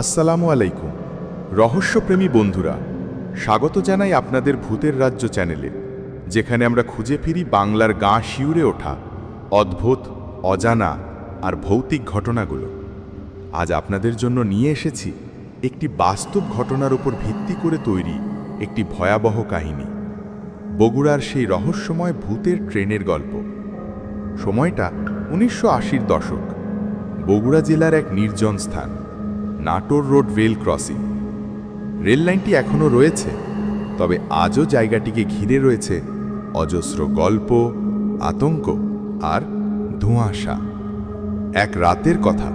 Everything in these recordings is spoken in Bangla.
আসসালামু আলাইকুম রহস্যপ্রেমী বন্ধুরা, স্বাগত জানাই আপনাদের ভূতের রাজ্য চ্যানেলে, যেখানে আমরা খুঁজে ফিরি বাংলার গা শিউরে ওঠা অদ্ভুত, অজানা আর ভৌতিক ঘটনাগুলো। আজ আপনাদের জন্য নিয়ে এসেছি একটি বাস্তব ঘটনার উপর ভিত্তি করে তৈরি একটি ভয়াবহ কাহিনী, বগুড়ার সেই রহস্যময় ভূতের ট্রেনের গল্প। সময়টা ১৯৮০-র দশক, বগুড়া জেলার এক নির্জন স্থান, Natore road rail crossing. Rail লাইনটি এখনও রয়েছে, তবে আজও জায়গাটিকে ঘিরে রয়েছে অজস্র গল্প, আতঙ্ক আর ধোঁয়াশা। এক রাতের কথা,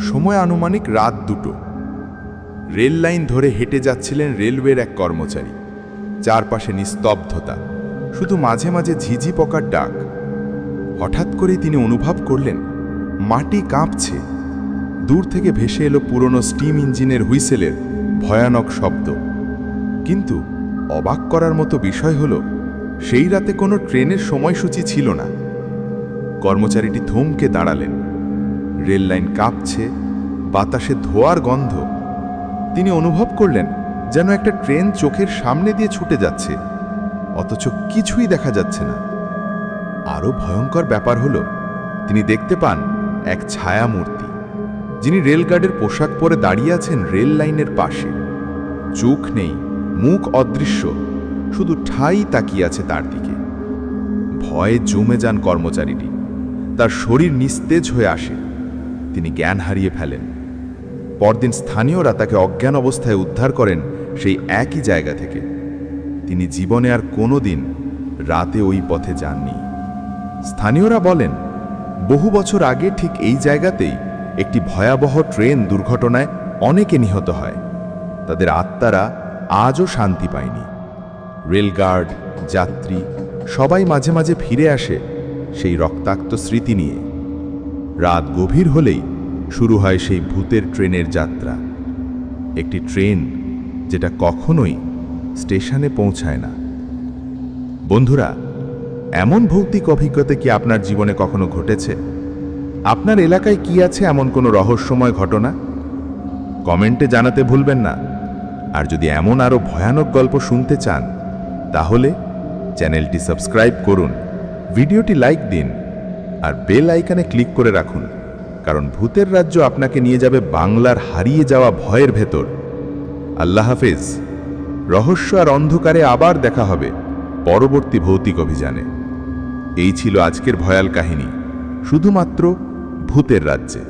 সময় আনুমানিক রাত ২টো। রেল লাইন ধরে হেঁটে যাচ্ছিলেন রেলওয়ের এক কর্মচারী। চারপাশে নিস্তব্ধতা, শুধু মাঝে মাঝে ঝিঝি পোকার ডাক। হঠাৎ করেই তিনি অনুভব করলেন মাটি কাঁপছে। দূর থেকে ভেসে এলো পুরনো স্টিম ইঞ্জিনের হুইসেলের ভয়ানক শব্দ। কিন্তু অবাক করার মতো বিষয় হলো, সেই রাতে কোনো ট্রেনের সময়সূচি ছিল না। কর্মচারীটি থমকে দাঁড়ালেন। রেল লাইন কাঁপছে, বাতাসে ধোঁয়ার গন্ধ। তিনি অনুভব করলেন যেন একটা ট্রেন চোখের সামনে দিয়ে ছুটে যাচ্ছে, অথচ কিছুই দেখা যাচ্ছে না। আরও ভয়ঙ্কর ব্যাপার হলো, তিনি দেখতে পান এক ছায়া মূর্তি, যিনি রেলগার্ডের পোশাক পরে দাঁড়িয়ে আছেন রেল লাইনের পাশে। চোখ নেই, মুখ অদৃশ্য, শুধু ঠাই তাকিয়ে আছে তার দিকে। ভয়ে জমে যান কর্মচারীটি। তার শরীর নিস্তেজ হয়ে আসে। তিনি জ্ঞান হারিয়ে ফেলেন। পরদিন স্থানীয়রা তাকে অজ্ঞান অবস্থায় উদ্ধার করেন সেই একই জায়গা থেকে। তিনি জীবনে আর কোনো দিন রাতে ওই পথে যাননি। স্থানীয়রা বলেন, বহু বছর আগে ঠিক এই জায়গাতেই একটি ভয়াবহ ট্রেন দুর্ঘটনায় অনেকে নিহত হয়। তাদের আত্মারা আজও শান্তি পায়নি। রেলগার্ড, যাত্রী সবাই মাঝে মাঝে ফিরে আসে সেই রক্তাক্ত স্মৃতি নিয়ে। রাত গভীর হলেই শুরু হয় সেই ভূতের ট্রেনের যাত্রা। একটি ট্রেন যেটা কখনোই স্টেশনে পৌঁছায় না। বন্ধুরা, এমন ভৌতিক অভিজ্ঞতা কি আপনার জীবনে কখনো ঘটেছে? আপনার এলাকায় কি আছে এমন কোনো রহস্যময় ঘটনা? কমেন্টে জানাতে ভুলবেন না। আর যদি এমন আরও ভয়ানক গল্প শুনতে চান, তাহলে চ্যানেলটি সাবস্ক্রাইব করুন, ভিডিওটি লাইক দিন আর বেল আইকনে ক্লিক করে রাখুন, কারণ ভূতের রাজ্য আপনাকে নিয়ে যাবে বাংলার হারিয়ে যাওয়া ভয়ের ভেতর। আল্লাহ হাফেজ। রহস্য আর অন্ধকারে আবার দেখা হবে পরবর্তী ভৌতিক অভিযানে। এই ছিল আজকের ভয়াল কাহিনী, শুধুমাত্র ভূতের রাজ্যে।